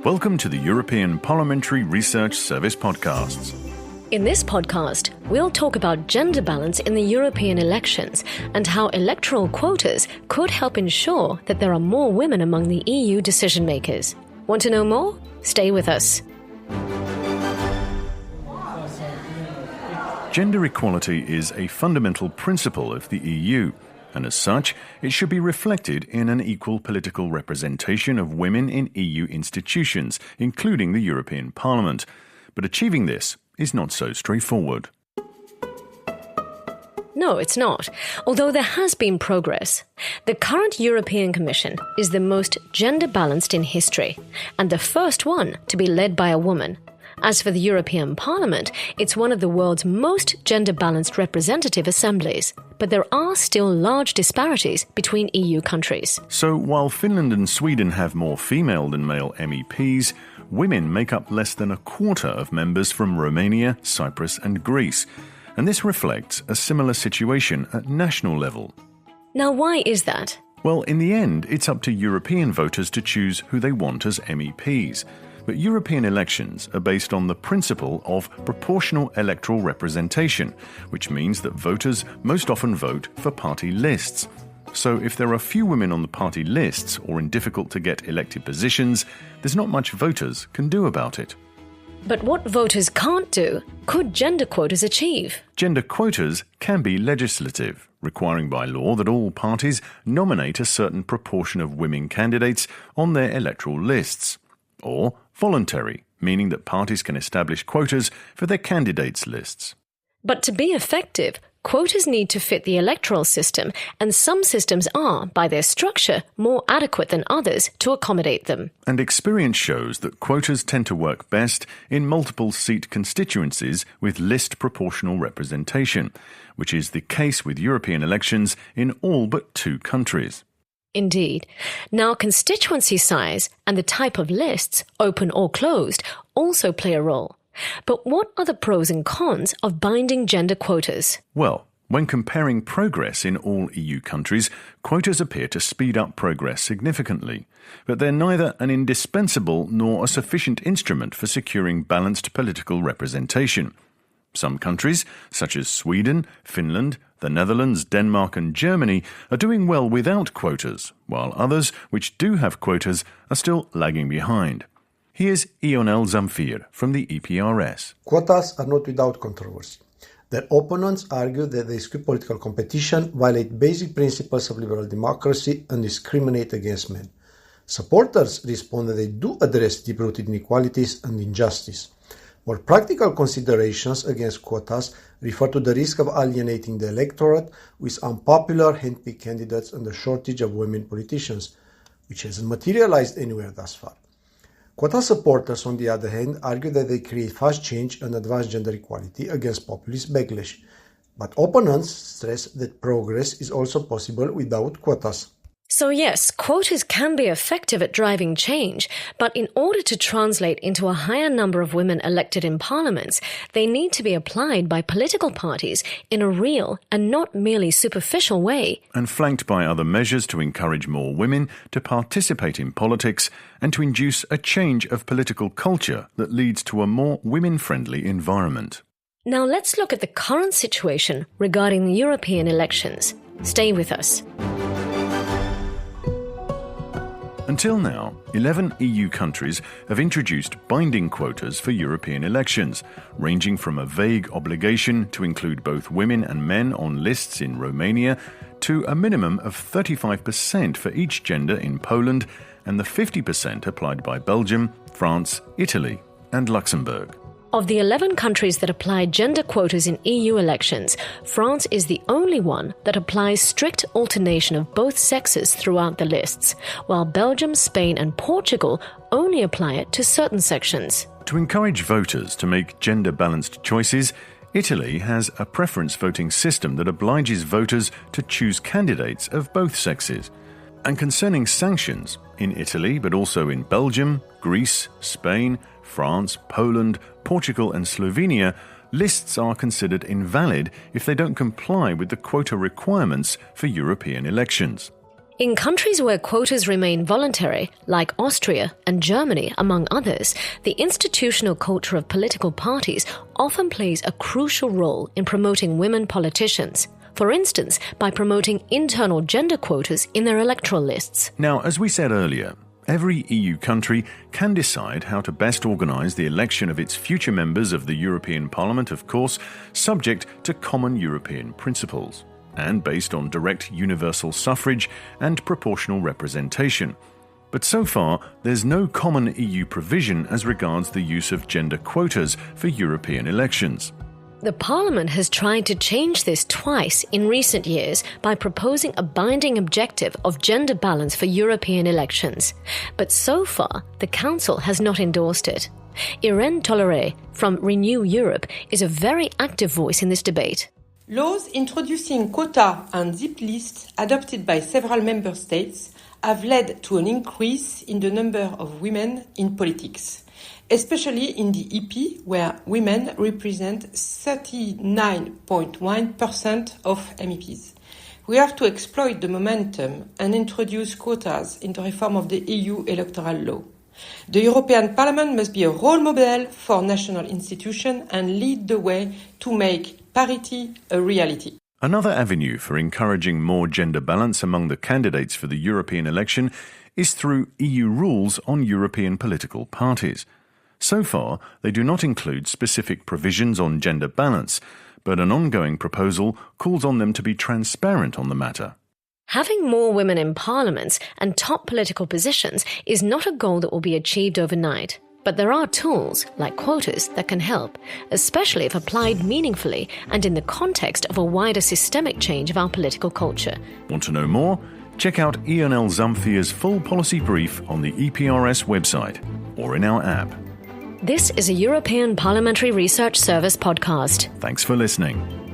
Welcome to the European Parliamentary Research Service podcasts. In this podcast, we'll talk about gender balance in the European elections and how electoral quotas could help ensure that there are more women among the EU decision makers. Want to know more? Stay with us. Gender equality is a fundamental principle of the EU, and as such, it should be reflected in an equal political representation of women in EU institutions, including the European Parliament. But achieving this is not so straightforward. No, it's not. Although there has been progress. The current European Commission is the most gender-balanced in history, and the first one to be led by a woman. As for the European Parliament, it's one of the world's most gender-balanced representative assemblies. But there are still large disparities between EU countries. So while Finland and Sweden have more female than male MEPs, women make up less than a quarter of members from Romania, Cyprus and Greece. And this reflects a similar situation at national level. Now, why is that? Well, in the end, it's up to European voters to choose who they want as MEPs. But European elections are based on the principle of proportional electoral representation, which means that voters most often vote for party lists. So if there are few women on the party lists or in difficult-to-get elected positions, there's not much voters can do about it. But what voters can't do, could gender quotas achieve? Gender quotas can be legislative, requiring by law that all parties nominate a certain proportion of women candidates on their electoral lists. Or voluntary, meaning that parties can establish quotas for their candidates' lists. But to be effective, quotas need to fit the electoral system, and some systems are, by their structure, more adequate than others to accommodate them. And experience shows that quotas tend to work best in multiple-seat constituencies with list proportional representation, which is the case with European elections in all but 2 countries. Indeed. Now, constituency size and the type of lists, open or closed, also play a role. But what are the pros and cons of binding gender quotas? Well, when comparing progress in all EU countries, quotas appear to speed up progress significantly. But they're neither an indispensable nor a sufficient instrument for securing balanced political representation. Some countries, such as Sweden, Finland, the Netherlands, Denmark and Germany, are doing well without quotas, while others, which do have quotas, are still lagging behind. Here's Ionel Zamfir from the EPRS. Quotas are not without controversy. Their opponents argue that they skew political competition, violate basic principles of liberal democracy and discriminate against men. Supporters respond that they do address deep-rooted inequalities and injustice. More practical considerations against quotas refer to the risk of alienating the electorate with unpopular hand-picked candidates and the shortage of women politicians, which hasn't materialized anywhere thus far. Quota supporters, on the other hand, argue that they create fast change and advance gender equality against populist backlash. But opponents stress that progress is also possible without quotas. So yes, quotas can be effective at driving change, but in order to translate into a higher number of women elected in parliaments, they need to be applied by political parties in a real and not merely superficial way. And flanked by other measures to encourage more women to participate in politics and to induce a change of political culture that leads to a more women-friendly environment. Now let's look at the current situation regarding the European elections. Stay with us. Until now, 11 EU countries have introduced binding quotas for European elections, ranging from a vague obligation to include both women and men on lists in Romania to a minimum of 35% for each gender in Poland and the 50% applied by Belgium, France, Italy and Luxembourg. Of the 11 countries that apply gender quotas in EU elections, France is the only one that applies strict alternation of both sexes throughout the lists, while Belgium, Spain and Portugal only apply it to certain sections. To encourage voters to make gender-balanced choices, Italy has a preference voting system that obliges voters to choose candidates of both sexes. And concerning sanctions, in Italy, but also in Belgium, Greece, Spain, France, Poland, Portugal and Slovenia, lists are considered invalid if they don't comply with the quota requirements for European elections. In countries where quotas remain voluntary, like Austria and Germany, among others, the institutional culture of political parties often plays a crucial role in promoting women politicians, for instance, by promoting internal gender quotas in their electoral lists. Now, as we said earlier, every EU country can decide how to best organise the election of its future members of the European Parliament, of course, subject to common European principles, and based on direct universal suffrage and proportional representation. But so far, there's no common EU provision as regards the use of gender quotas for European elections. The Parliament has tried to change this twice in recent years by proposing a binding objective of gender balance for European elections. But so far, the Council has not endorsed it. Irène Tolleré from Renew Europe is a very active voice in this debate. Laws introducing quota and zip lists adopted by several member states have led to an increase in the number of women in politics, especially in the EP, where women represent 39.1% of MEPs. We have to exploit the momentum and introduce quotas in the reform of the EU electoral law. The European Parliament must be a role model for national institutions and lead the way to make parity a reality. Another avenue for encouraging more gender balance among the candidates for the European election is through EU rules on European political parties. So far, they do not include specific provisions on gender balance, but an ongoing proposal calls on them to be transparent on the matter. Having more women in parliaments and top political positions is not a goal that will be achieved overnight. But there are tools, like quotas, that can help, especially if applied meaningfully and in the context of a wider systemic change of our political culture. Want to know more? Check out Ian L. Zamfia's full policy brief on the EPRS website or in our app. This is a European Parliamentary Research Service podcast. Thanks for listening.